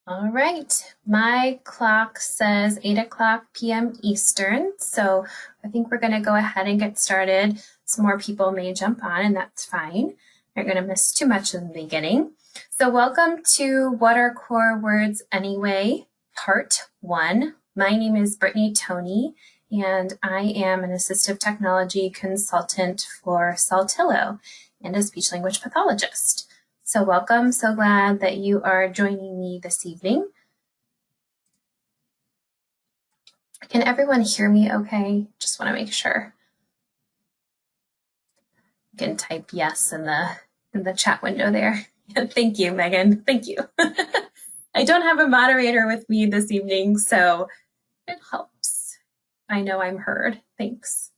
All right, my clock says 8 o'clock p.m. Eastern, so I think we're going to go ahead and get started. Some more people may jump on, and that's fine. You're going to miss too much in the beginning. So welcome to What Are Core Words Anyway, Part 1. My name is Brittany Toney, and I am an assistive technology consultant for Saltillo and a speech language pathologist. So welcome, so glad that you are joining me this evening. Can everyone hear me okay? Just want to make sure. You can type yes in the chat window there. Thank you, Megan, thank you. I don't have a moderator with me this evening, so it helps. I know I'm heard, thanks.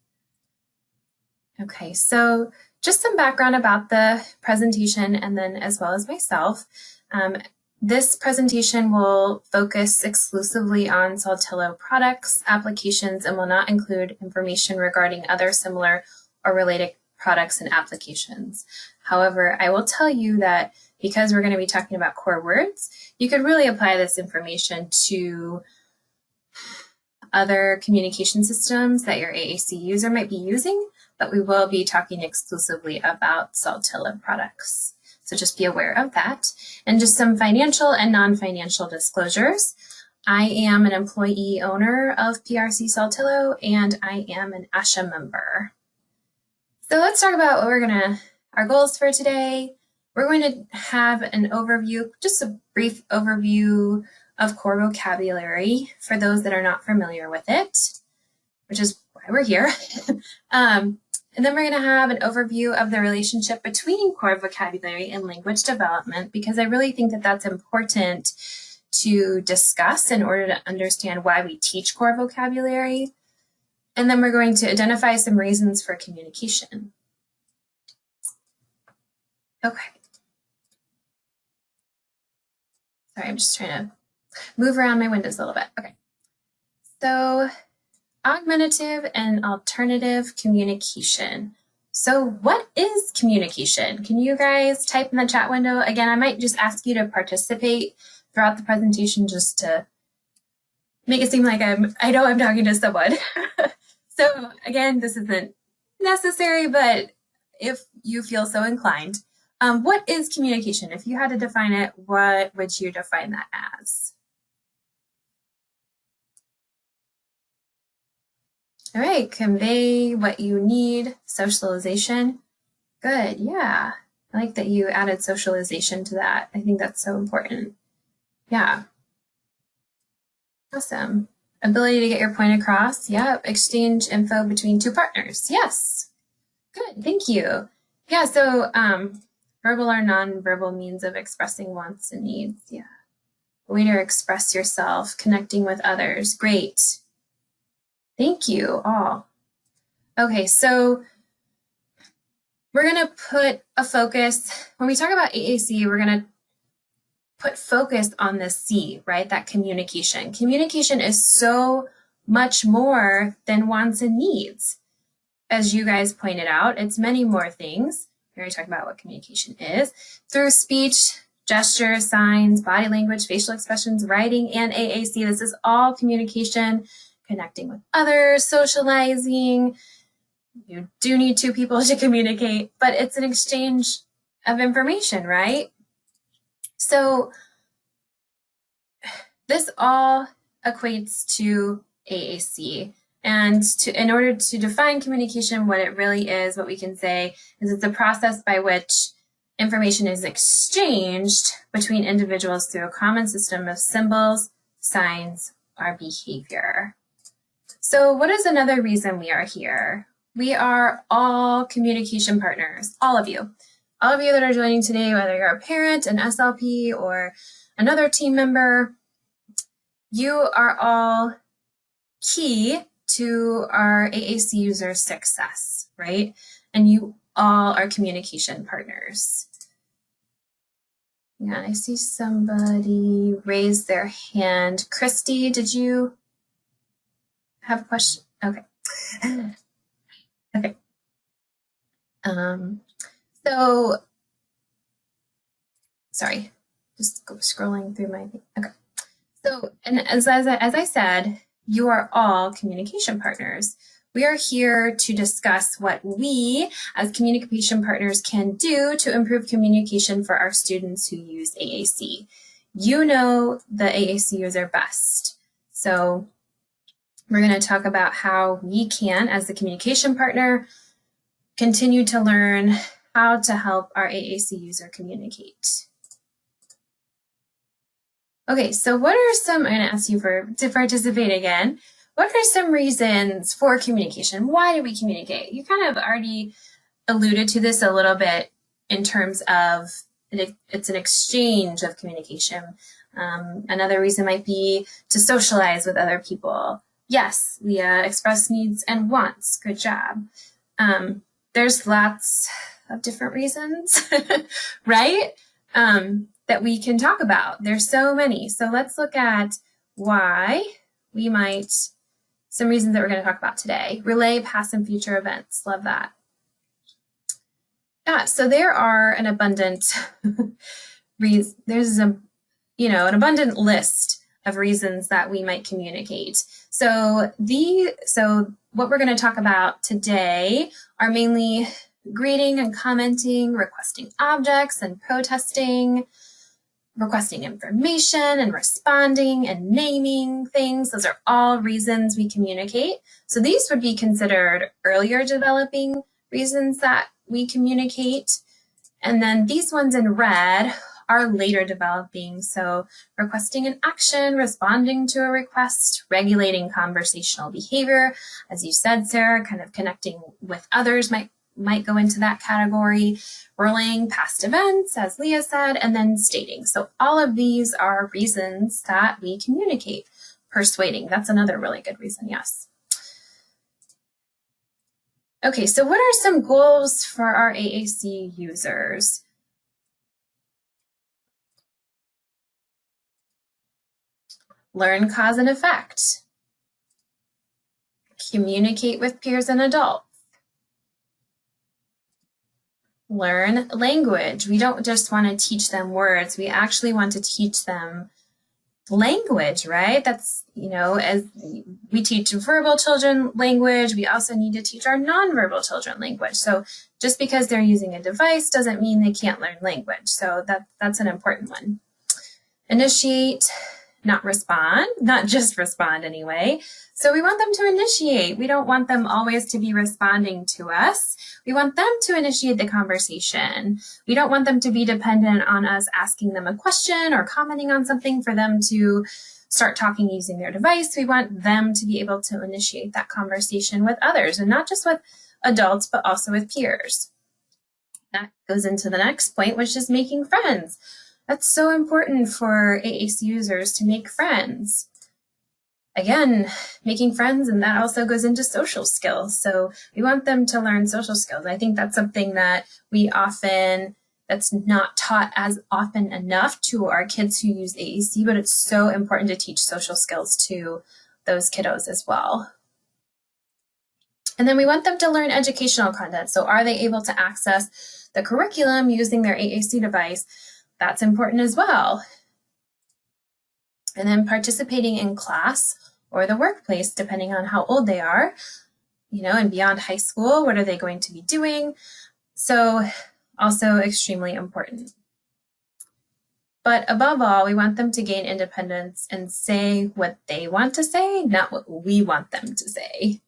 Okay, so just some background about the presentation and then as well as myself. This presentation will focus exclusively on Saltillo products, applications, and will not include information regarding other similar or related products and applications. However, I will tell you that because we're going to be talking about core words, you could really apply this information to other communication systems that your AAC user might be using, but we will be talking exclusively about Saltillo products. So just be aware of that. And just some financial and non-financial disclosures. I am an employee owner of PRC Saltillo, and I am an ASHA member. So let's talk about what our goals for today. We're going to have an overview, just a brief overview of core vocabulary for those that are not familiar with it, which is why we're here. And then we're going to have an overview of the relationship between core vocabulary and language development, because I really think that that's important to discuss in order to understand why we teach core vocabulary. And then we're going to identify some reasons for communication. Okay. Sorry, I'm just trying to move around my windows a little bit. Okay. So augmentative and alternative communication. So what is communication? Can you guys type in the chat window? Again, I might just ask you to participate throughout the presentation just to make it seem like I know I'm talking to someone. So again, this isn't necessary, but if you feel so inclined, what is communication? If you had to define it, what would you define that as? All right, convey what you need, socialization. Good, yeah. I like that you added socialization to that. I think that's so important. Yeah. Awesome. Ability to get your point across. Yep. Exchange info between two partners. Yes. Good, thank you. Yeah, so verbal or non-verbal means of expressing wants and needs. Yeah. A way to express yourself, connecting with others. Great. Thank you all. Okay, so we're going to put a focus, when we talk about AAC, we're going to put focus on the C, right? That communication. Communication is so much more than wants and needs. As you guys pointed out, it's many more things. We already talked about what communication is. Through speech, gestures, signs, body language, facial expressions, writing, and AAC. This is all communication. Connecting with others, socializing. You do need two people to communicate, but it's an exchange of information, right? So this all equates to AAC. And in order to define communication, what it really is, what we can say is it's a process by which information is exchanged between individuals through a common system of symbols, signs, or behavior. So what is another reason we are here? We are all communication partners, all of you. All of you that are joining today, whether you're a parent, an SLP, or another team member, you are all key to our AAC user success, right? And you all are communication partners. Yeah, I see somebody raise their hand. Christy, did you have a question? Okay. Okay. So, sorry, just scrolling through my thing. Okay. So, and as I said, you are all communication partners. We are here to discuss what we as communication partners can do to improve communication for our students who use AAC. You know the AAC user best. So we're going to talk about how we can, as the communication partner, continue to learn how to help our AAC user communicate. Okay, so what are some, I'm going to ask you to participate again. What are some reasons for communication? Why do we communicate? You kind of already alluded to this a little bit in terms of it's an exchange of communication. Another reason might be to socialize with other people. Yes, we express needs and wants. Good job. There's lots of different reasons, right? That we can talk about. There's so many. So let's look at why we might, some reasons that we're going to talk about today. Relay past and future events. Love that. Yeah, so there are an abundant there's an abundant list of reasons that we might communicate. So what we're going to talk about today are mainly greeting and commenting, requesting objects and protesting, requesting information and responding and naming things. Those are all reasons we communicate. So these would be considered earlier developing reasons that we communicate. And then these ones in red are later developing. So requesting an action, responding to a request, regulating conversational behavior. As you said, Sarah, kind of connecting with others might go into that category, relaying past events, as Leah said, and then stating. So all of these are reasons that we communicate. Persuading, that's another really good reason, yes. Okay, so what are some goals for our AAC users? Learn cause and effect. Communicate with peers and adults. Learn language. We don't just want to teach them words. We actually want to teach them language, right? That's, as we teach verbal children language, we also need to teach our nonverbal children language. So just because they're using a device doesn't mean they can't learn language. So that's an important one. Initiate, not respond, not just respond anyway. So we want them to initiate. We don't want them always to be responding to us. We want them to initiate the conversation. We don't want them to be dependent on us asking them a question or commenting on something for them to start talking using their device. We want them to be able to initiate that conversation with others, and not just with adults, but also with peers. That goes into the next point, which is making friends. That's so important for AAC users to make friends. Again, making friends, and that also goes into social skills. So we want them to learn social skills. I think that's something that that's not taught as often enough to our kids who use AAC, but it's so important to teach social skills to those kiddos as well. And then we want them to learn educational content. So are they able to access the curriculum using their AAC device? That's important as well. And then participating in class or the workplace, depending on how old they are, and beyond high school, what are they going to be doing? So also extremely important. But above all, we want them to gain independence and say what they want to say, not what we want them to say.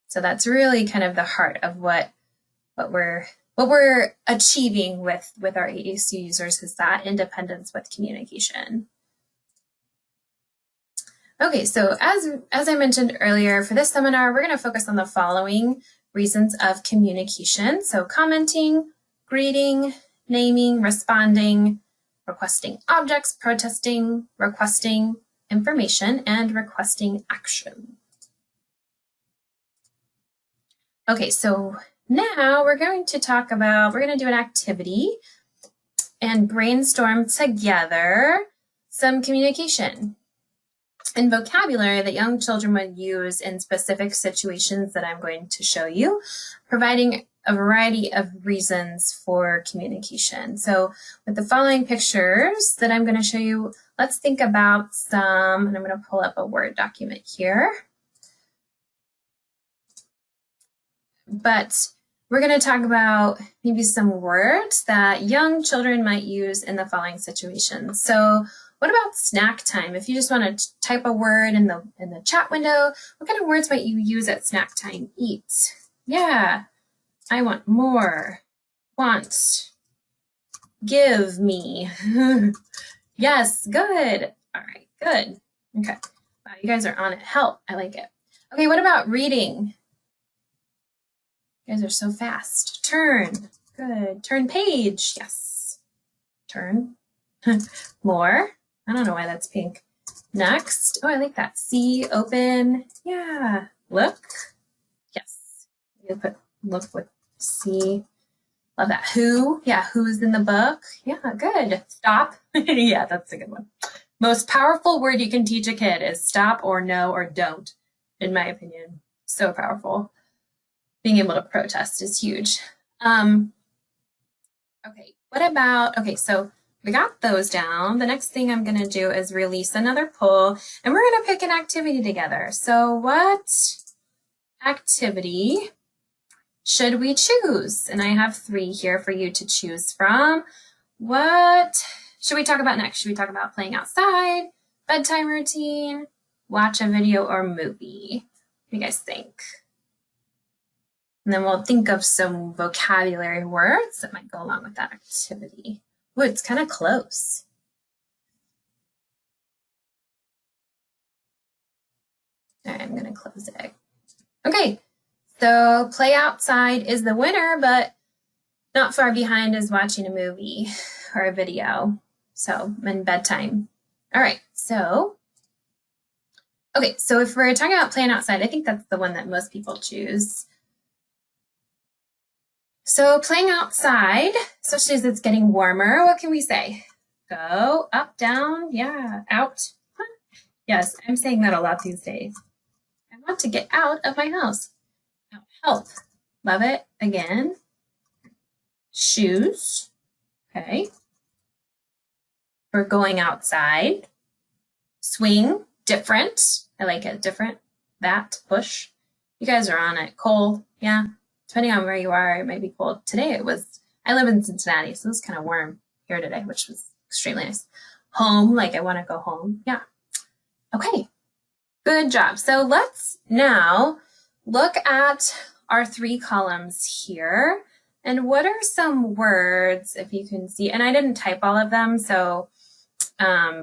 So that's really kind of the heart of what we're achieving with our AAC users, is that independence with communication. Okay, so as I mentioned earlier, for this seminar, we're going to focus on the following reasons of communication. So commenting, greeting, naming, responding, requesting objects, protesting, requesting information, and requesting action. Okay, so now we're going to do an activity and brainstorm together some communication and vocabulary that young children would use in specific situations that I'm going to show you, providing a variety of reasons for communication. So with the following pictures that I'm going to show you, let's think about some, and I'm going to pull up a Word document here. But we're going to talk about maybe some words that young children might use in the following situations. So what about snack time? If you just want to type a word in the chat window, what kind of words might you use at snack time? Eat. Yeah. I want more. Want. Give me. Yes, good. All right, good. Okay. Wow, you guys are on it. Help. I like it. Okay, what about reading? You guys are so fast. Turn. Good. Turn page. Yes. Turn. More. I don't know why that's pink. Next. Oh, I like that. See, open. Yeah. Look. Yes. You put look with see. Love that. Who? Yeah, who's in the book? Yeah, good. Stop. Yeah, that's a good one. Most powerful word you can teach a kid is stop or no or don't, in my opinion. So powerful. Being able to protest is huge. Okay, what about, okay, so we got those down. The next thing I'm going to do is release another poll, and we're going to pick an activity together. So what activity should we choose? And I have 3 here for you to choose from. What should we talk about next? Should we talk about playing outside, bedtime routine, watch a video or movie? What do you guys think? And then we'll think of some vocabulary words that might go along with that activity. Ooh, it's kind of close. All right, I'm going to close it. Okay, so play outside is the winner, but not far behind is watching a movie or a video. So, and bedtime. All right, so, okay, so if we're talking about playing outside, I think that's the one that most people choose. So playing outside, especially as it's getting warmer, what can we say? Go, up, down, yeah, out. Yes, I'm saying that a lot these days. I want to get out of my house. Out, help, love it, again. Shoes, okay. We're going outside. Swing, different, I like it, different. That, push. You guys are on it. Cold, yeah. Depending on where you are, it might be cold. Today it was, I live in Cincinnati, so it was kind of warm here today, which was extremely nice. Home, like I want to go home. Yeah. Okay, good job. So let's now look at our 3 columns here. And what are some words, if you can see, and I didn't type all of them, so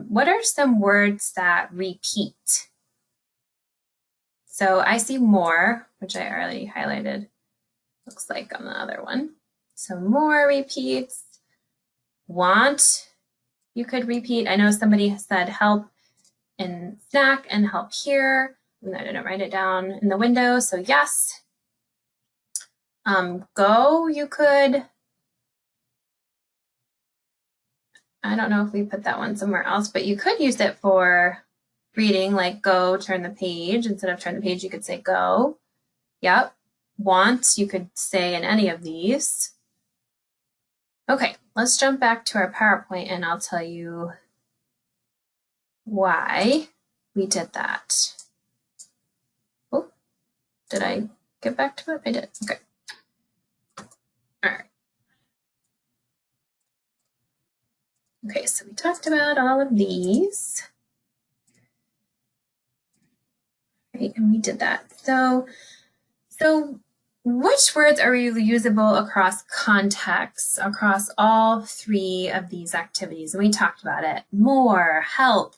what are some words that repeat? So I see more, which I already highlighted. Looks like on the other one. So more repeats. Want, you could repeat. I know somebody said help in snack and help here. And I didn't write it down in the window, so yes. Go, you could. I don't know if we put that one somewhere else, but you could use it for reading, like go, turn the page. Instead of turn the page, you could say go. Yep. Want, you could say in any of these. Okay, let's jump back to our PowerPoint and I'll tell you why we did that. Oh, did I get back to it? I did, okay. All right. Okay, so we talked about all of these. Right, and we did that. So which words are reusable across contexts, across all 3 of these activities? And we talked about it. More, help,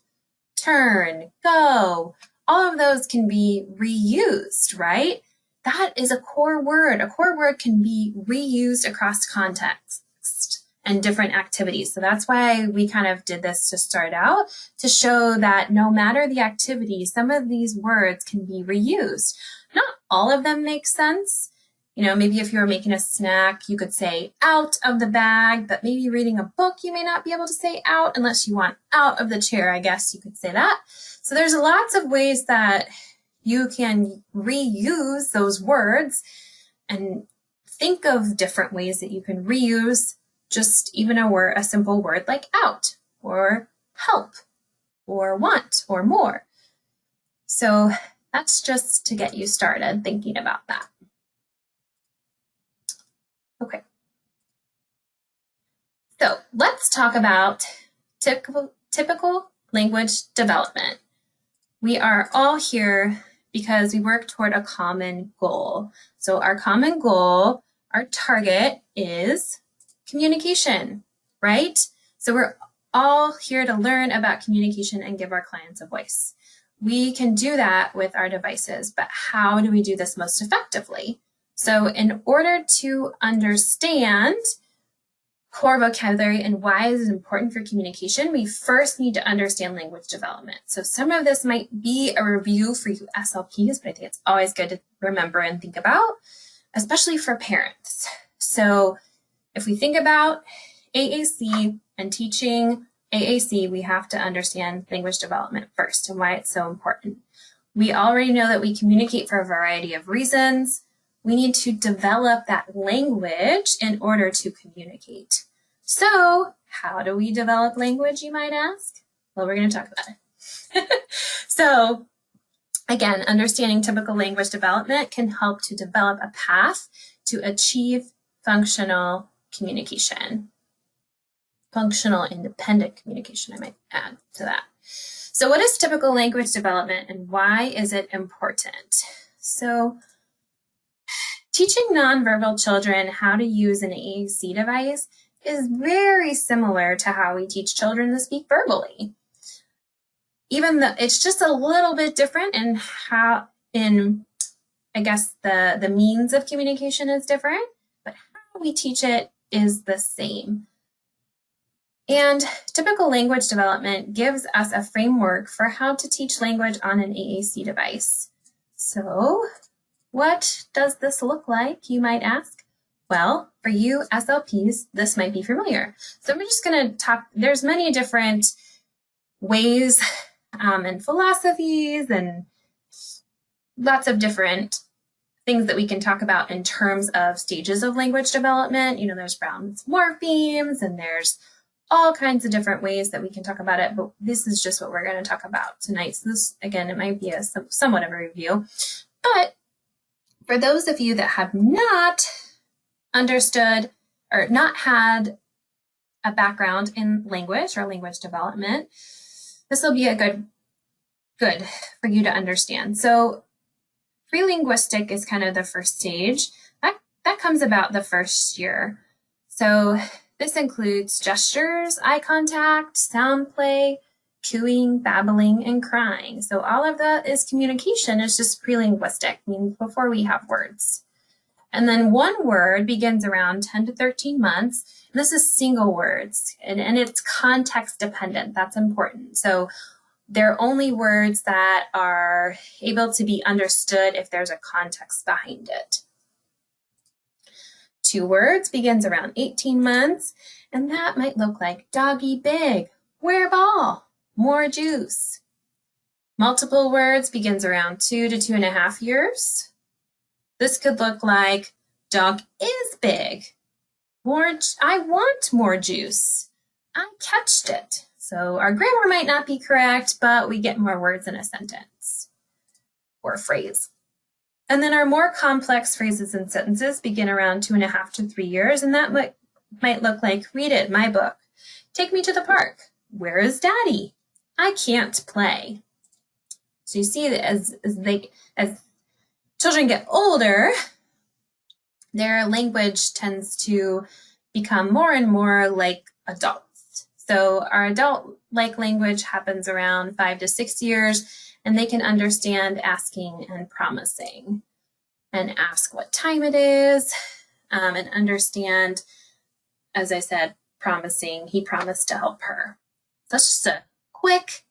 turn, go. All of those can be reused, right? That is a core word. A core word can be reused across contexts and different activities. So that's why we kind of did this to start out, to show that no matter the activity, some of these words can be reused. Not all of them make sense. You know, maybe if you were making a snack, you could say out of the bag, but maybe reading a book, you may not be able to say out unless you want out of the chair, I guess you could say that. So there's lots of ways that you can reuse those words, and think of different ways that you can reuse just even a simple word like out, or help, or want, or more. So that's just to get you started thinking about that. Okay. So let's talk about typical language development. We are all here because we work toward a common goal. So our common goal, our target is communication, right? So we're all here to learn about communication and give our clients a voice. We can do that with our devices, but how do we do this most effectively? So in order to understand core vocabulary and why it is important for communication, we first need to understand language development. So some of this might be a review for you SLPs, but I think it's always good to remember and think about, especially for parents. So if we think about AAC and teaching AAC, we have to understand language development first and why it's so important. We already know that we communicate for a variety of reasons. We need to develop that language in order to communicate. So how do we develop language, you might ask? Well, we're going to talk about it. So again, understanding typical language development can help to develop a path to achieve functional communication. Functional independent communication, I might add to that. So what is typical language development and why is it important? So teaching nonverbal children how to use an AAC device is very similar to how we teach children to speak verbally. Even though it's just a little bit different in I guess the means of communication is different, but how we teach it is the same. And typical language development gives us a framework for how to teach language on an AAC device. So what does this look like, you might ask? Well, for you SLPs, this might be familiar. So we're just going to talk, there's many different ways and philosophies and lots of different things that we can talk about in terms of stages of language development. You know, there's Brown's morphemes and there's all kinds of different ways that we can talk about it, but this is just what we're going to talk about tonight. So this, again, it might be a somewhat of a review, but for those of you that have not understood or not had a background in language or language development, this will be a good for you to understand. So pre-linguistic is kind of the first stage. That comes about the first year. So this includes gestures, eye contact, sound play, cooing, babbling, and crying. So all of that is communication. It's just pre-linguistic, means before we have words. And then one word begins around 10 to 13 months. And this is single words, and it's context dependent. That's important. So they're only words that are able to be understood if there's a context behind it. 2 words begins around 18 months, and that might look like doggy big, where ball, more juice. Multiple words begins around 2 to 2.5 years. This could look like dog is big, I want more juice, I catched it. So our grammar might not be correct, but we get more words in a sentence or a phrase. And then our more complex phrases and sentences begin around 2.5 to 3 years, and that might look like read it, my book, take me to the park, where is daddy, I can't play. So you see that as children get older, their language tends to become more and more like adults. So our adult-like language happens around 5 to 6 years, and they can understand asking and promising, and ask what time it is, and understand, as I said, promising, he promised to help her. So that's just a quick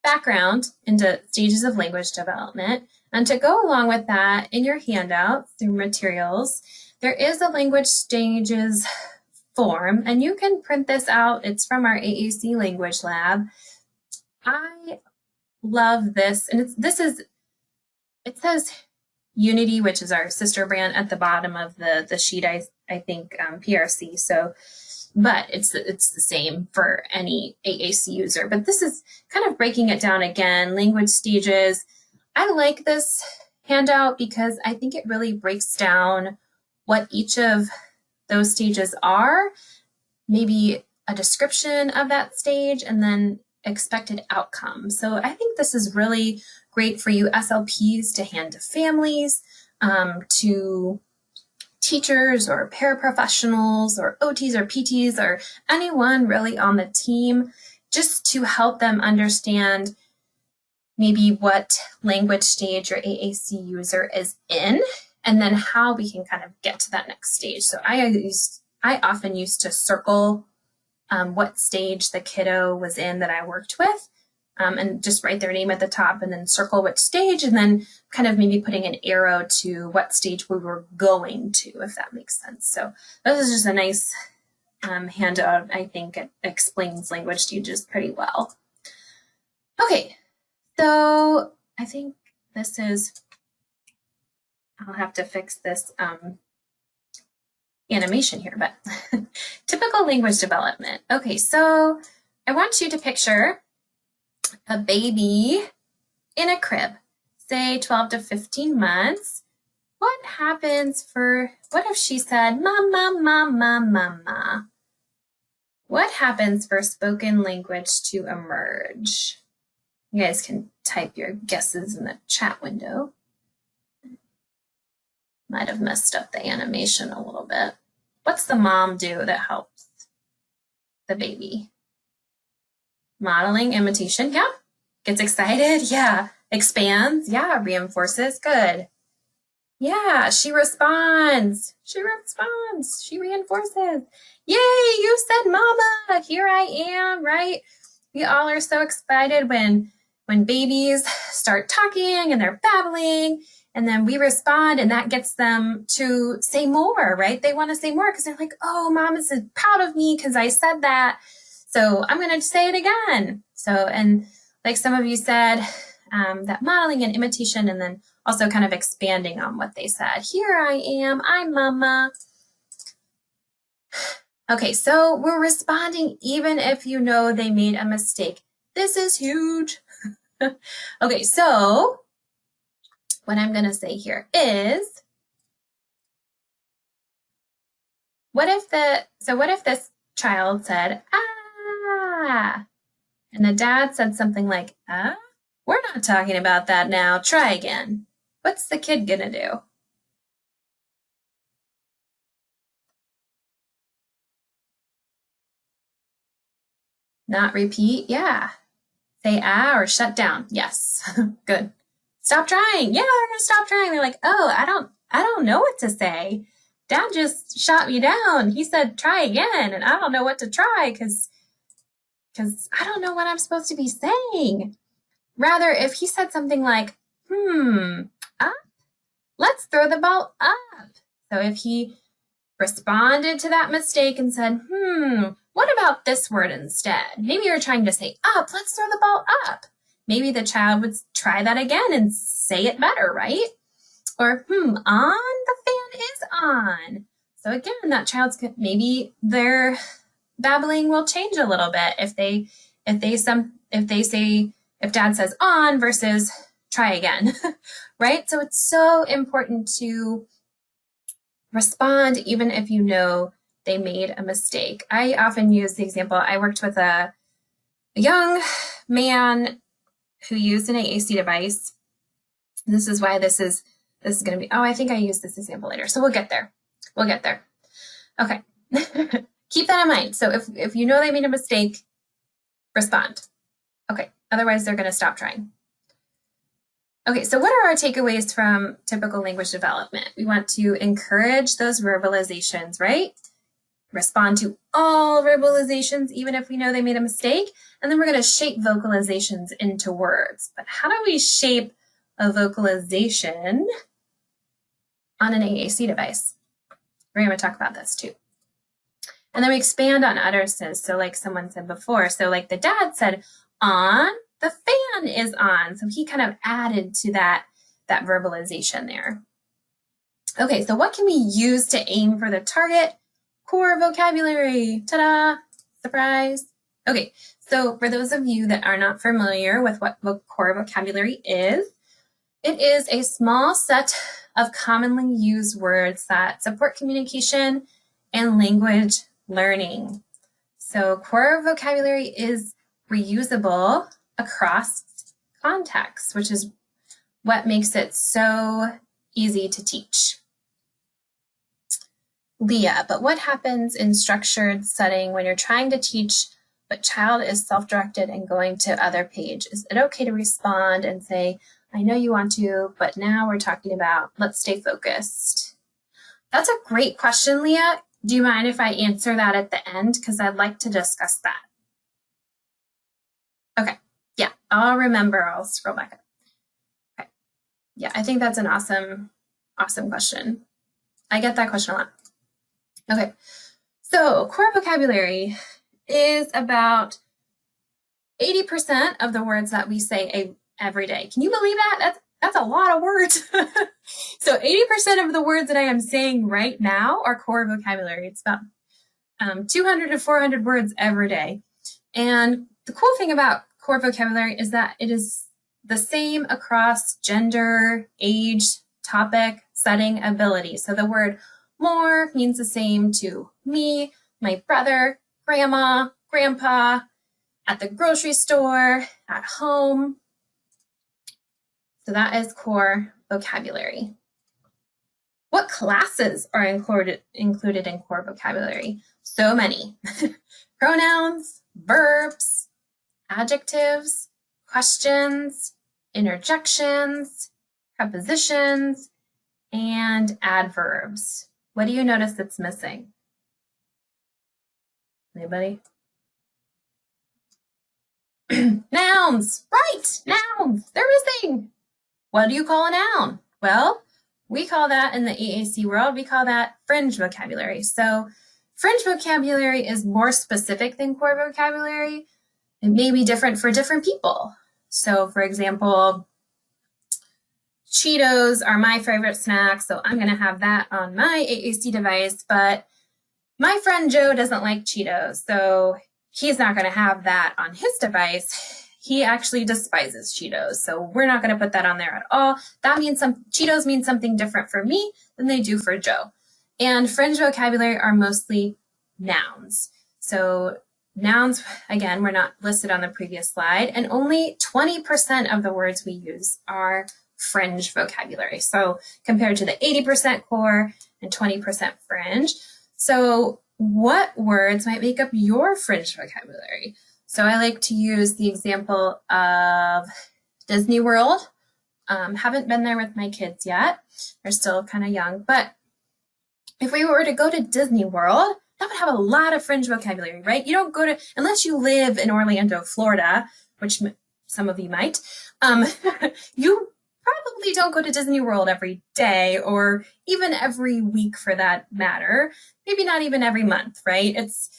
background into stages of language development. And to go along with that, in your handouts, through materials, there is a language stages form, and you can print this out. It's from our AAC Language Lab. I love this, and it says Unity, which is our sister brand, at the bottom of the sheet, I think PRC. So, but it's the same for any AAC user. But this is kind of breaking it down again, language stages. I like this handout because I think it really breaks down what each of those stages are, maybe a description of that stage, and then expected outcome. So I think this is really great for you SLPs to hand to families, to teachers or paraprofessionals or OTs or PTs or anyone really on the team, just to help them understand maybe what language stage your AAC user is in, and then how we can kind of get to that next stage. So I often used to circle what stage the kiddo was in that I worked with, and just write their name at the top and then circle which stage, and then kind of maybe putting an arrow to what stage we were going to, if that makes sense. So this is just a nice handout. I think it explains language stages pretty well. Okay, so I think this is, I'll have to fix this animation here, but typical language development. Okay, so I want you to picture a baby in a crib, say 12 to 15 months. What happens what if she said, mama, mama, mama? What happens for spoken language to emerge? You guys can type your guesses in the chat window. Might have messed up the animation a little bit. What's the mom do that helps the baby? Modeling, imitation, yeah. Gets excited, yeah. Expands, yeah. Reinforces, good. Yeah, she responds. She responds. She reinforces. Yay, you said mama, here I am, right? We all are so excited when babies start talking and they're babbling, and then we respond, and that gets them to say more, right? They want to say more because they're like, oh, mom is proud of me because I said that. So I'm going to say it again. So, and like some of you said, that modeling and imitation, and then also kind of expanding on what they said. Here I am, I'm mama. Okay, so we're responding even if you know they made a mistake. This is huge. Okay, so what I'm going to say here is, what if this child said, ah, and the dad said something like, ah, we're not talking about that now, try again. What's the kid going to do? Not repeat, yeah. Say ah or shut down, yes. Good. Stop trying, yeah, we're gonna stop trying. They're like, oh, I don't know what to say. Dad just shot me down. He said try again, and I don't know what to try because I don't know what I'm supposed to be saying. Rather, if he said something like, up, let's throw the ball up. So if he responded to that mistake and said, what about this word instead? Maybe you're trying to say up, let's throw the ball up. Maybe the child would try that again and say it better, right? Or, on, the fan is on. So again, that child's, maybe their babbling will change a little bit if dad says on versus try again, right? So it's so important to respond even if you know they made a mistake. I often use the example, I worked with a young man who used an AAC device. This is why this is going to be, I think I use this example later. So we'll get there. Okay. Keep that in mind. So if you know they made a mistake, respond. Okay. Otherwise, they're going to stop trying. Okay, so what are our takeaways from typical language development? We want to encourage those verbalizations, right? Respond to all verbalizations, even if we know they made a mistake. And then we're going to shape vocalizations into words. But how do we shape a vocalization on an AAC device? We're going to talk about this too. And then we expand on utterances. So like someone said before, so like the dad said, on, the fan is on. So he kind of added to that verbalization there. Okay, so what can we use to aim for the target? Core vocabulary. Ta-da! Surprise. Okay, so for those of you that are not familiar with what core vocabulary is, it is a small set of commonly used words that support communication and language learning. So core vocabulary is reusable across contexts, which is what makes it so easy to teach. Leah, but what happens in structured setting when you're trying to teach but child is self-directed and going to other page? Is it okay to respond and say, I know you want to, but now we're talking about, let's stay focused? That's a great question, Leah. Do you mind if I answer that at the end? Because I'd like to discuss that. Okay, yeah, I'll remember. I'll scroll back up. Okay, yeah, I think that's an awesome question. I get that question a lot. Okay, so core vocabulary is about 80% of the words that we say every day. Can you believe that? That's a lot of words. So 80% of the words that I am saying right now are core vocabulary. It's about 200 to 400 words every day. And the cool thing about core vocabulary is that it is the same across gender, age, topic, setting, ability. So the word more means the same to me, my brother, grandma, grandpa, at the grocery store, at home. So that is core vocabulary. What classes are included in core vocabulary? So many. Pronouns, verbs, adjectives, questions, interjections, prepositions, and adverbs. What do you notice that's missing? Anybody? Nouns, right, nouns, they're missing. What do you call a noun? Well, we call that in the AAC world, we call that fringe vocabulary. So fringe vocabulary is more specific than core vocabulary. It may be different for different people. So for example, Cheetos are my favorite snack, so I'm gonna have that on my AAC device, but my friend Joe doesn't like Cheetos, so he's not gonna have that on his device. He actually despises Cheetos, so we're not gonna put that on there at all. That means Cheetos mean something different for me than they do for Joe. And fringe vocabulary are mostly nouns. So nouns, again, were not listed on the previous slide, and only 20% of the words we use are fringe vocabulary. So compared to the 80% core and 20% fringe. So what words might make up your fringe vocabulary? So I like to use the example of Disney World. Haven't been there with my kids yet. They're still kind of young, but if we were to go to Disney World, that would have a lot of fringe vocabulary, right? You don't go to, unless you live in Orlando, Florida, which some of you might, you probably don't go to Disney World every day or even every week for that matter. Maybe not even every month, right? It's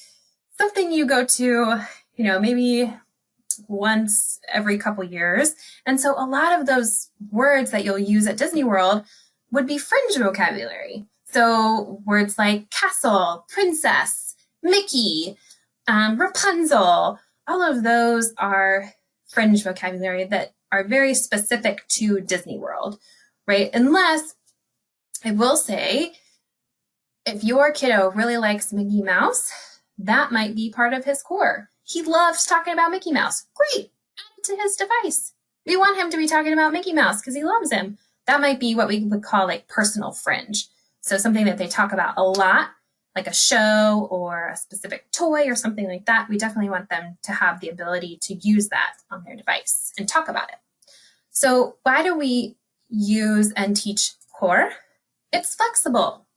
something you go to, maybe once every couple years. And so a lot of those words that you'll use at Disney World would be fringe vocabulary. So words like castle, princess, Mickey, Rapunzel, all of those are fringe vocabulary that are very specific to Disney World, right? Unless, I will say, if your kiddo really likes Mickey Mouse, that might be part of his core. He loves talking about Mickey Mouse. Great, add it to his device. We want him to be talking about Mickey Mouse because he loves him. That might be what we would call like personal fringe. So something that they talk about a lot, like a show or a specific toy or something like that. We definitely want them to have the ability to use that on their device and talk about it. So why do we use and teach core? It's flexible.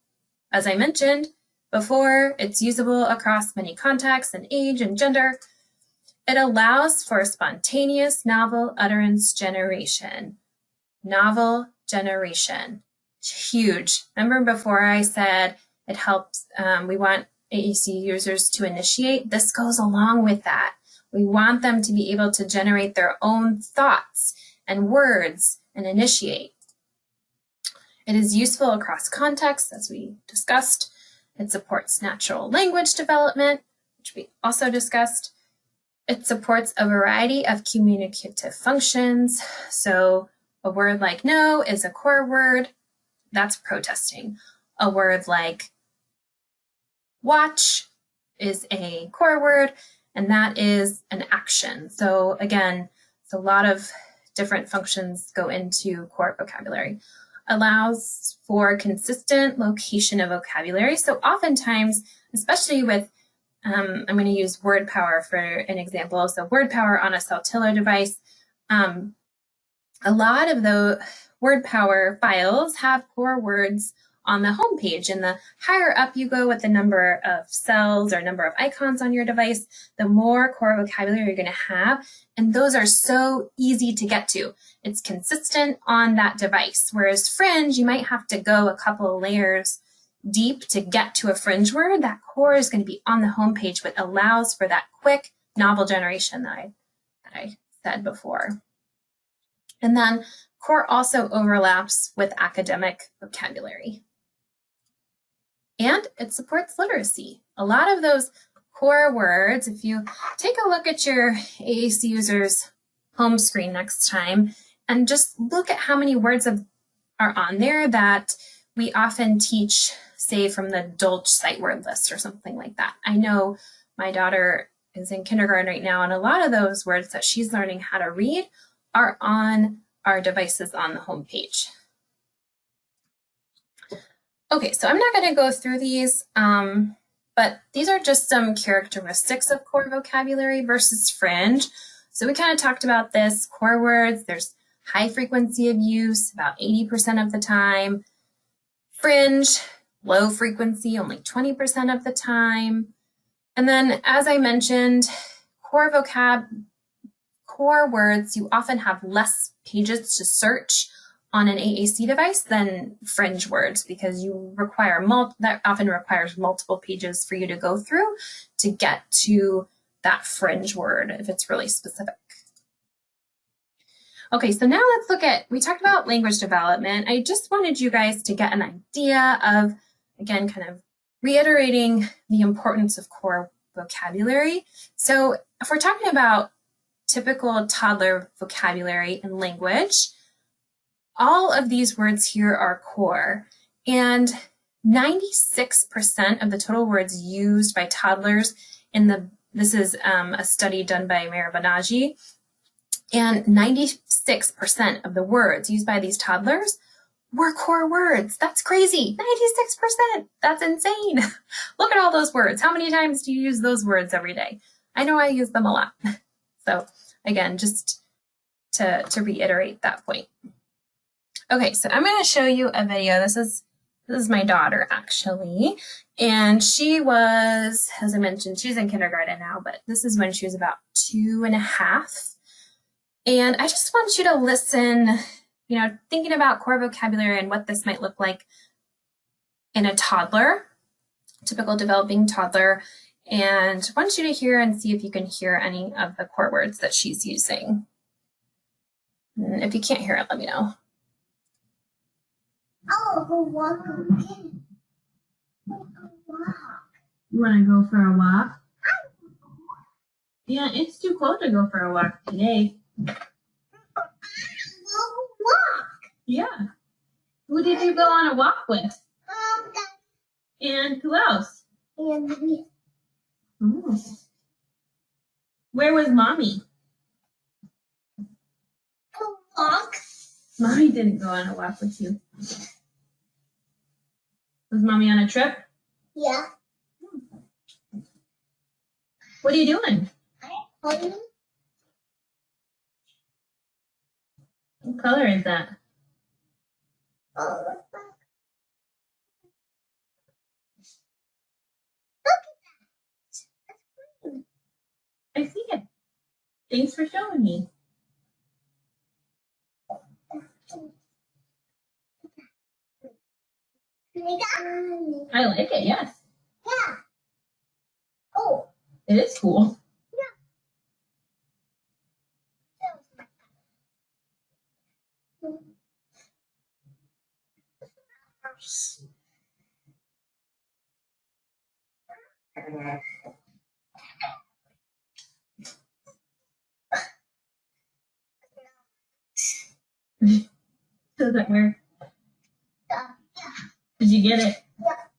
As I mentioned before, it's usable across many contexts and age and gender. It allows for spontaneous novel utterance generation. Novel generation, huge. Remember before I said it helps, we want AAC users to initiate? This goes along with that. We want them to be able to generate their own thoughts and words and initiate. It is useful across contexts, as we discussed. It supports natural language development, which we also discussed. It supports a variety of communicative functions. So a word like no is a core word. That's protesting. A word like watch is a core word, and that is an action. So again, it's a lot of different functions go into core vocabulary. Allows for consistent location of vocabulary. So oftentimes, especially with, I'm going to use word power for an example. So word power on a Saltillo device, a lot of the word power files have core words on the home page, and the higher up you go with the number of cells or number of icons on your device, the more core vocabulary you're going to have, and those are so easy to get to. It's consistent on that device, whereas Fringe, you might have to go a couple of layers deep to get to a Fringe word. That core is going to be on the home page, which allows for that quick novel generation that I said before. And then core also overlaps with academic vocabulary. And it supports literacy. A lot of those core words, if you take a look at your AAC Users home screen next time, and just look at how many words are on there that we often teach, say, from the Dolch sight word list or something like that. I know my daughter is in kindergarten right now, and a lot of those words that she's learning how to read are on our devices on the home page. Okay, so I'm not going to go through these, but these are just some characteristics of core vocabulary versus Fringe. So we kind of talked about this. Core words, there's high frequency of use, about 80% of the time. Fringe, low frequency, only 20% of the time. And then, as I mentioned, core words, you often have less pages to search on an AAC device than Fringe words, because you require that often requires multiple pages for you to go through to get to that Fringe word if it's really specific. Okay, so now let's look at, we talked about language development. I just wanted you guys to get an idea of, again, kind of reiterating the importance of core vocabulary. So if we're talking about typical toddler vocabulary and language, all of these words here are core, and 96% of the total words used by toddlers this is a study done by Mira Banaji, and 96% of the words used by these toddlers were core words. That's crazy. 96%. That's insane. Look at all those words. How many times do you use those words every day? I know I use them a lot. So again, just to reiterate that point. Okay, so I'm going to show you a video. This is my daughter, actually. And she was, as I mentioned, she's in kindergarten now, but this is when she was about 2.5. And I just want you to listen, thinking about core vocabulary and what this might look like in a toddler, typical developing toddler. And I want you to hear and see if you can hear any of the core words that she's using. And if you can't hear it, let me know. Oh, go walk again. You want to go for a walk? Yeah, it's too cold to go for a walk today. Walk. Yeah. Who did you go on a walk with? And who else? And me. Oh. Where was Mommy? Go walk. Mommy didn't go on a walk with you. Was Mommy on a trip? Yeah. What are you doing? I'm What color is that? oh, look at that. I see it. Thanks for showing me. I like it, yes. Yeah. Oh. It is cool. Doesn't work. Yeah. Did you get it?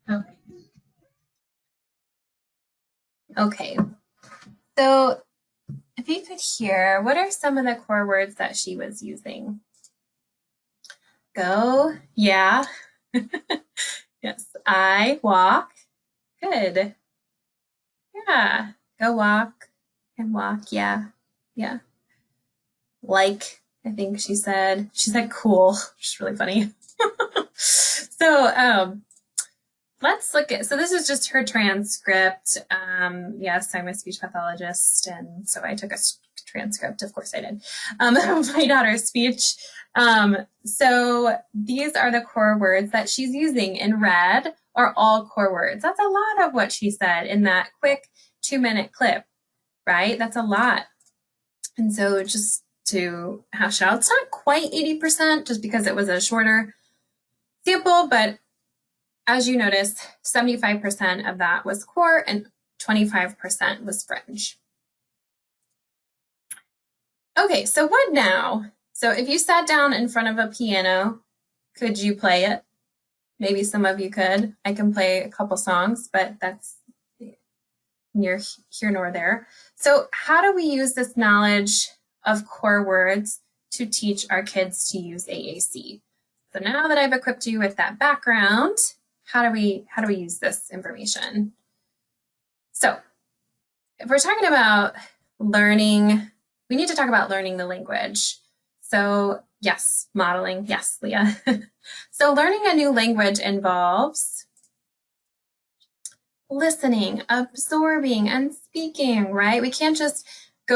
Yeah. Okay. Okay. So if you could hear, what are some of the core words that she was using? Go, yeah. Yes, I walk. Good. Yeah, go walk and walk. Yeah, yeah. Like, I think she said cool, which is really funny. So let's look at, so this is just her transcript. Yes, I'm a speech pathologist, and so I took a transcript, of course I did, of my daughter's speech. So these are the core words that she's using. In red are all core words. That's a lot of what she said in that quick 2-minute clip, right? That's a lot. And so just to hash out, it's not quite 80% just because it was a shorter sample, but as you notice, 75% of that was core and 25% was fringe. Okay, so what now? So if you sat down in front of a piano, could you play it? Maybe some of you could. I can play a couple songs, but that's near here nor there. So how do we use this knowledge of core words to teach our kids to use AAC? So now that I've equipped you with that background, how do we use this information? So if we're talking about learning, we need to talk about learning the language. So yes, modeling, yes, Leah. So learning a new language involves listening, absorbing, and speaking, right? We can't just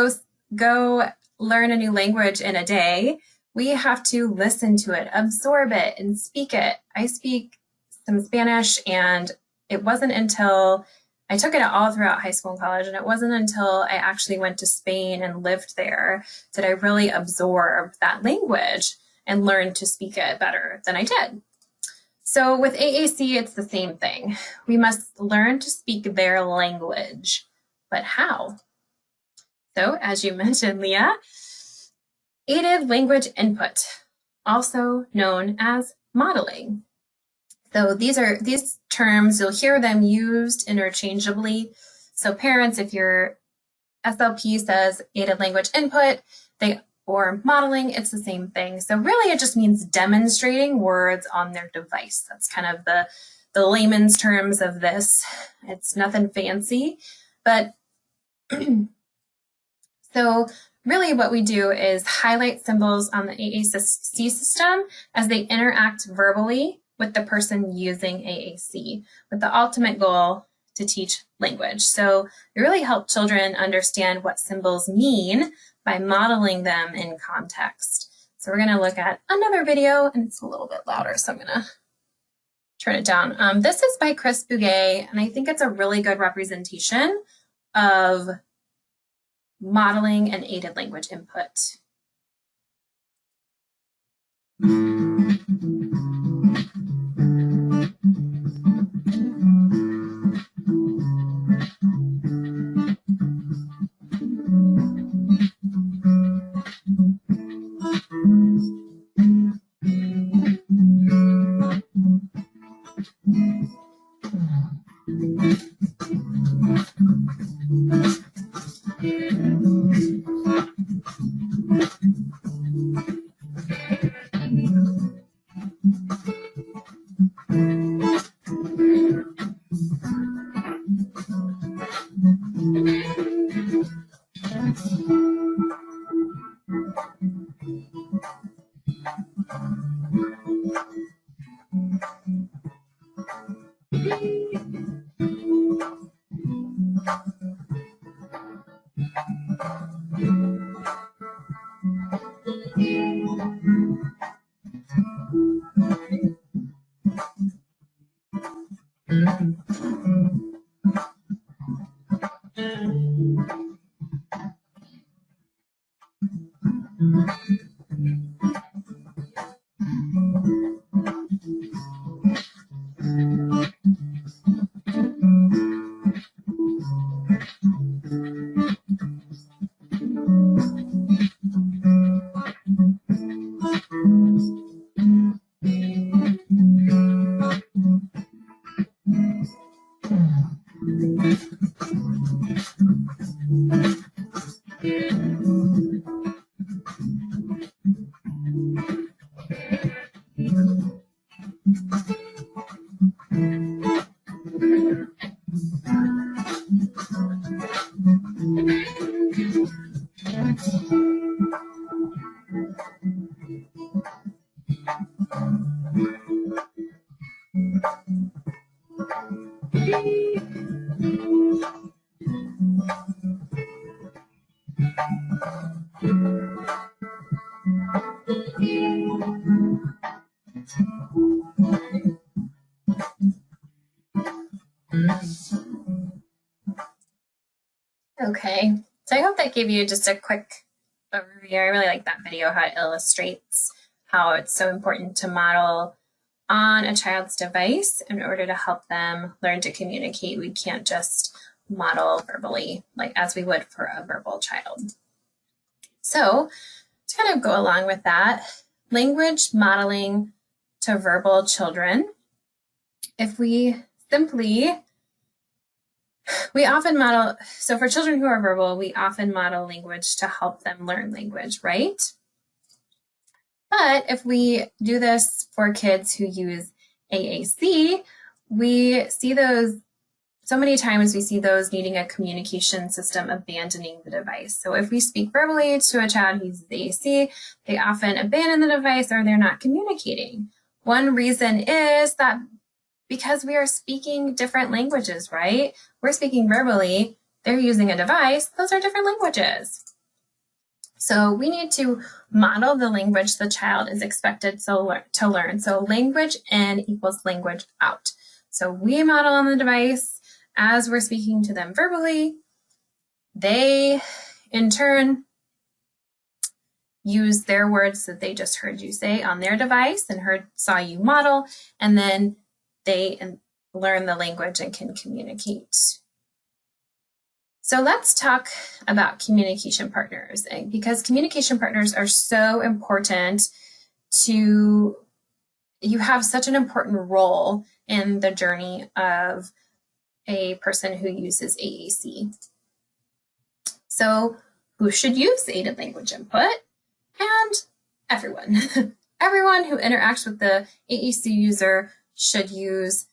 go learn a new language in a day. We have to listen to it, absorb it, and speak it. I speak some Spanish, and it wasn't until I took it all throughout high school and college, and it wasn't until I actually went to Spain and lived there did I really absorb that language and learn to speak it better than I did. So with AAC, it's the same thing. We must learn to speak their language, but how? So as you mentioned, Leah, aided language input, also known as modeling. So these terms, you'll hear them used interchangeably. So parents, if your SLP says aided language input, or modeling, it's the same thing. So really it just means demonstrating words on their device. That's kind of the layman's terms of this. It's nothing fancy, but so really what we do is highlight symbols on the AAC system as they interact verbally with the person using AAC, with the ultimate goal to teach language. So we really help children understand what symbols mean by modeling them in context. So we're going to look at another video, and it's a little bit louder, so I'm going to turn it down. This is by Chris Bouguet, and I think it's a really good representation of modeling and aided language input. gave you just a quick overview. I really like that video, how it illustrates how it's so important to model on a child's device in order to help them learn to communicate. We can't just model verbally like as we would for a verbal child. So to kind of go along with that, language modeling to verbal children, if we often model, so for children who are verbal, we often model language to help them learn language, right? But if we do this for kids who use AAC, we see those, so many times we see those needing a communication system abandoning the device. So if we speak verbally to a child who uses AAC, they often abandon the device or they're not communicating. One reason is that because we are speaking different languages, right? We're speaking verbally, they're using a device, those are different languages. So we need to model the language the child is expected to learn. So language in equals language out. So we model on the device as we're speaking to them verbally. They, in turn, use their words that they just heard you say on their device and saw you model, and then they learn the language and can communicate. So let's talk about communication partners, because communication partners are so important you have such an important role in the journey of a person who uses AAC. So who should use aided language input? And everyone. Everyone who interacts with the AAC user should use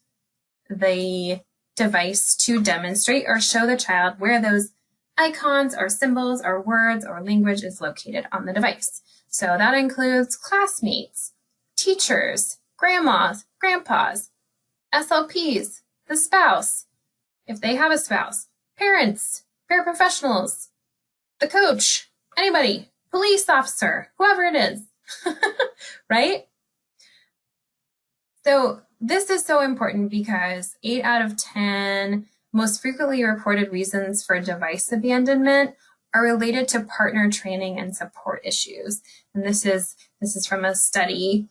the device to demonstrate or show the child where those icons or symbols or words or language is located on the device. So that includes classmates, teachers, grandmas, grandpas, SLPs, the spouse, if they have a spouse, parents, paraprofessionals, the coach, anybody, police officer, whoever it is, right? So this is so important because 8 out of 10 most frequently reported reasons for device abandonment are related to partner training and support issues. And this is from a study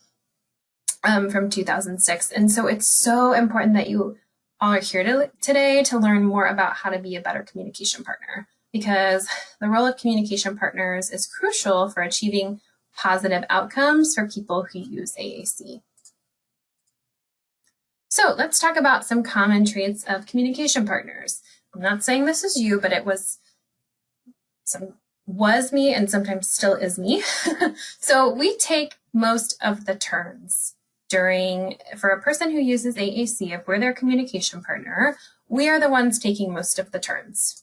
from 2006. And so it's so important that you all are here today to learn more about how to be a better communication partner, because the role of communication partners is crucial for achieving positive outcomes for people who use AAC. So let's talk about some common traits of communication partners. I'm not saying this is you, but it was me and sometimes still is me. So we take most of the turns for a person who uses AAC, if we're their communication partner, we are the ones taking most of the turns.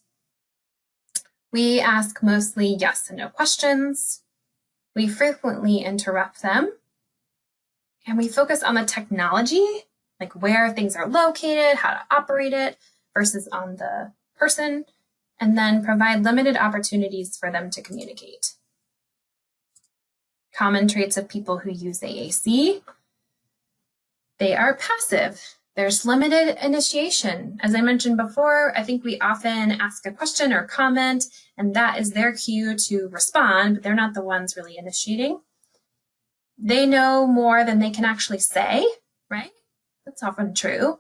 We ask mostly yes and no questions. We frequently interrupt them. And we focus on the technology, like where things are located, how to operate it, versus on the person, and then provide limited opportunities for them to communicate. Common traits of people who use AAC: they are passive. There's limited initiation. As I mentioned before, I think we often ask a question or comment, and that is their cue to respond, but they're not the ones really initiating. They know more than they can actually say, right? That's often true.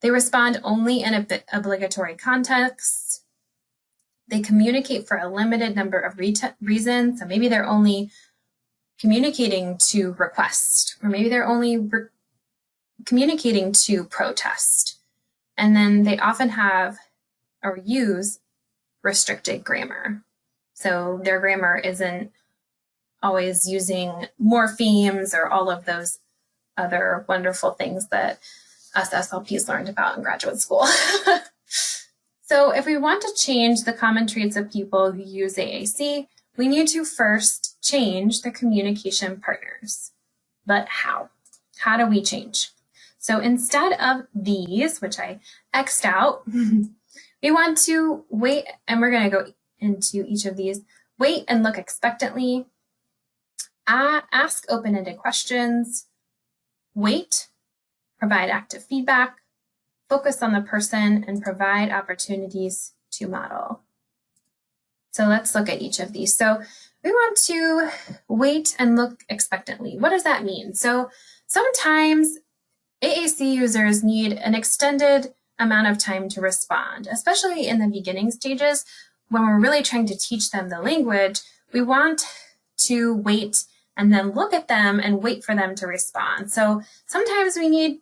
They respond only in obligatory contexts. They communicate for a limited number of reasons. So maybe they're only communicating to request, or maybe they're only communicating to protest. And then they often have or use restricted grammar. So their grammar isn't always using morphemes or all of those other wonderful things that us SLPs learned about in graduate school. So if we want to change the common traits of people who use AAC, we need to first change the communication partners. But how? How do we change? So instead of these, which I X'd out, we want to wait, and we're going to go into each of these. Wait and look expectantly. Ask open-ended questions. Wait, provide active feedback, focus on the person, and provide opportunities to model. So let's look at each of these. So we want to wait and look expectantly. What does that mean? So sometimes AAC users need an extended amount of time to respond, especially in the beginning stages when we're really trying to teach them the language. We want to wait and then look at them and wait for them to respond. So sometimes we need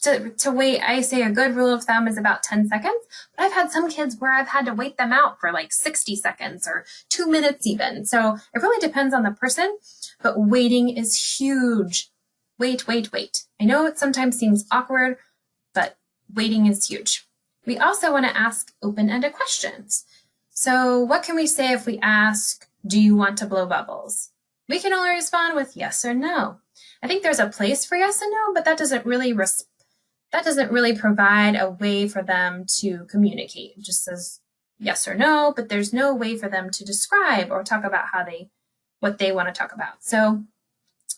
to wait. I say a good rule of thumb is about 10 seconds, but I've had some kids where I've had to wait them out for like 60 seconds or 2 minutes even. So it really depends on the person, but waiting is huge. Wait, wait, wait. I know it sometimes seems awkward, but waiting is huge. We also want to ask open-ended questions. So what can we say if we ask, do you want to blow bubbles? We can only respond with yes or no. I think there's a place for yes and no, but that doesn't really provide a way for them to communicate. It just says yes or no, but there's no way for them to describe or talk about what they want to talk about. So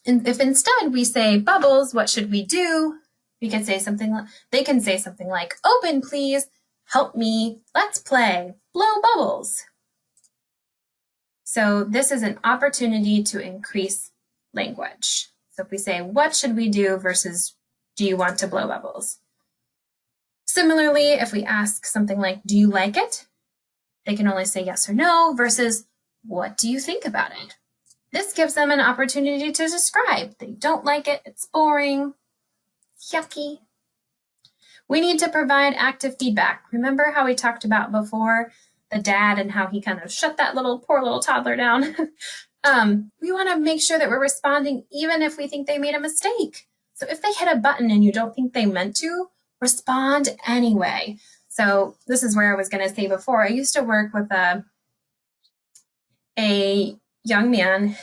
if instead we say bubbles, what should we do? We can say they can say something like, open please, help me, let's play, blow bubbles. So this is an opportunity to increase language. So if we say, what should we do versus do you want to blow bubbles? Similarly, if we ask something like, do you like it? They can only say yes or no versus what do you think about it? This gives them an opportunity to describe. They don't like it, it's boring, yucky. We need to provide active feedback. Remember how we talked about before the dad and how he kind of shut that poor little toddler down? We want to make sure that we're responding even if we think they made a mistake. So if they hit a button and you don't think they meant to, respond anyway. So this is where I was going to say before, I used to work with a young man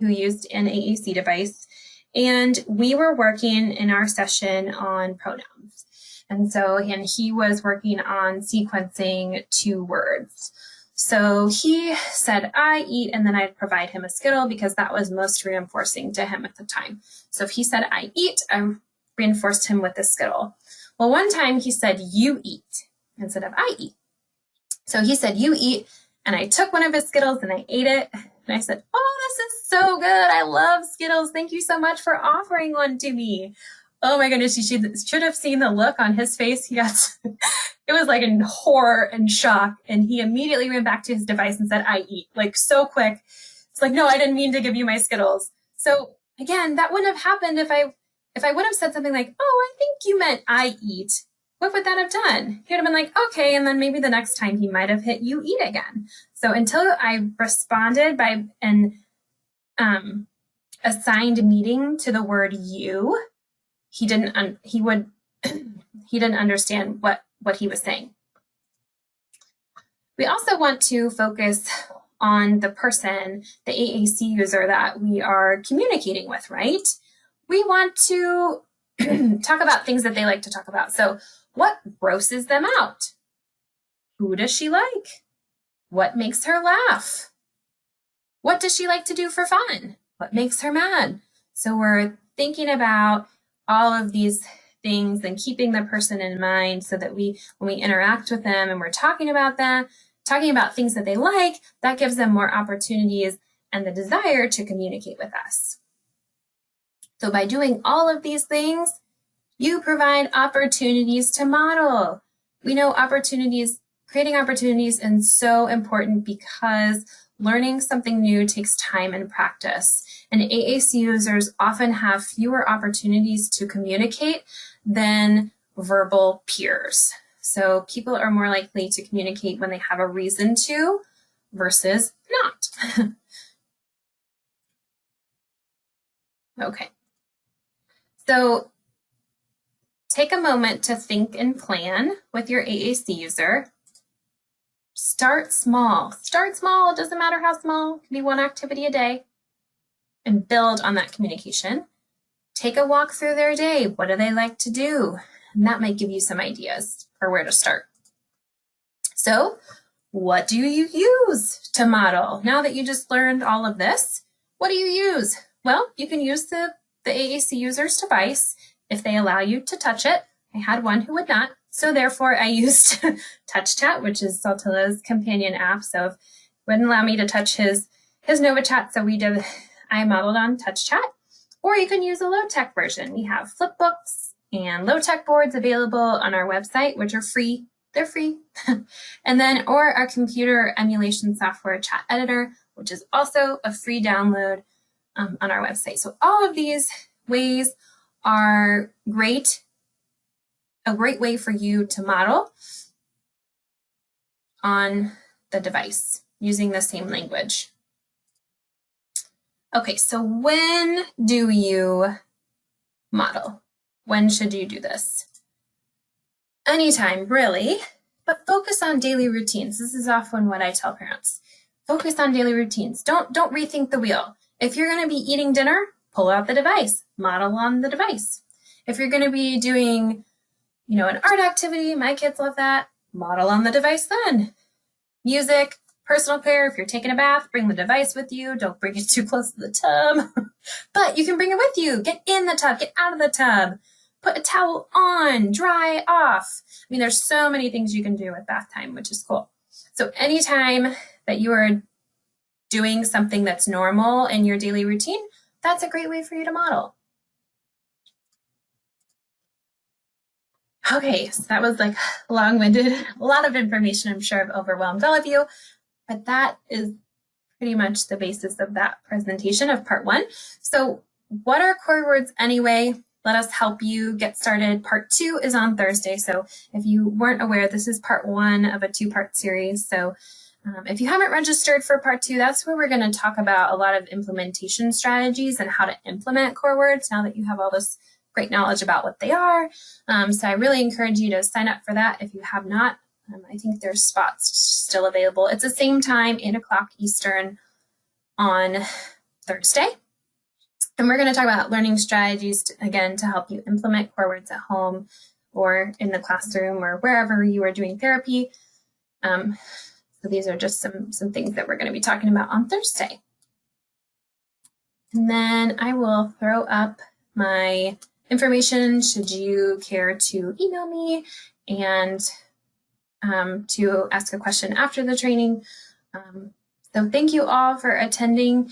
who used an AAC device, and we were working in our session on pronouns. And he was working on sequencing 2 words. So he said, I eat, and then I'd provide him a Skittle because that was most reinforcing to him at the time. So if he said, I eat, I reinforced him with the Skittle. Well, one time he said, you eat, instead of I eat. So he said, you eat, and I took one of his Skittles and I ate it. And I said, oh, this is so good. I love Skittles. Thank you so much for offering one to me. Oh my goodness, you should have seen the look on his face. It was like in horror and shock. And he immediately ran back to his device and said, I eat, like so quick. It's like, no, I didn't mean to give you my Skittles. So again, that wouldn't have happened if I would have said something like, oh, I think you meant I eat. What would that have done? He would have been like, okay. And then maybe the next time he might have hit you eat again. So until I responded by an assigned meaning to the word you, he didn't understand what he was saying. We also want to focus on the person, the AAC user that we are communicating with, right? We want to talk about things that they like to talk about. So what grosses them out? Who does she like? What makes her laugh? What does she like to do for fun? What makes her mad? So we're thinking about all of these things and keeping the person in mind so that when we interact with them and we're talking about things that they like, that gives them more opportunities and the desire to communicate with us. So by doing all of these things, you provide opportunities to model. We know creating opportunities is so important because learning something new takes time and practice. And AAC users often have fewer opportunities to communicate than verbal peers. So people are more likely to communicate when they have a reason to versus not. Okay. So take a moment to think and plan with your AAC user. Start small. Start small. It doesn't matter how small. It can be one activity a day. And build on that communication. Take a walk through their day. What do they like to do? And that might give you some ideas for where to start. So, what do you use to model? Now that you just learned all of this, what do you use? Well, you can use the AAC user's device if they allow you to touch it. I had one who would not. So therefore, I used TouchChat, which is Saltillo's companion app. So wouldn't allow me to touch his NovaChat, so I modeled on TouchChat. Or you can use a low-tech version. We have flipbooks and low-tech boards available on our website, which are free. They're free. And then, or our computer emulation software chat editor, which is also a free download on our website. So all of these ways are great, a great way for you to model on the device using the same language. Okay, so when do you model? When should you do this? Anytime, really, but focus on daily routines. This is often what I tell parents. Focus on daily routines. Don't rethink the wheel. If you're going to be eating dinner, pull out the device, model on the device. If you're going to be doing, an art activity, my kids love that, model on the device then. Music, personal care, if you're taking a bath, bring the device with you. Don't bring it too close to the tub. But you can bring it with you. Get in the tub, get out of the tub. Put a towel on, dry off. There's so many things you can do with bath time, which is cool. So anytime that you are doing something that's normal in your daily routine, that's a great way for you to model. Okay, so that was like long-winded, a lot of information. I'm sure I've overwhelmed all of you, but that is pretty much the basis of that presentation of part 1. So what are core words anyway? Let us help you get started. Part 2 is on Thursday. So if you weren't aware, this is part 1 of a 2-part series. So if you haven't registered for part 2, that's where we're going to talk about a lot of implementation strategies and how to implement core words now that you have all this great knowledge about what they are. So I really encourage you to sign up for that if you have not. I think there's spots still available. It's the same time, 8 o'clock Eastern on Thursday. And we're going to talk about learning strategies, again, to help you implement core words at home or in the classroom or wherever you are doing therapy. So these are just some things that we're going to be talking about on Thursday. And then I will throw up my information should you care to email me and to ask a question after the training. So thank you all for attending.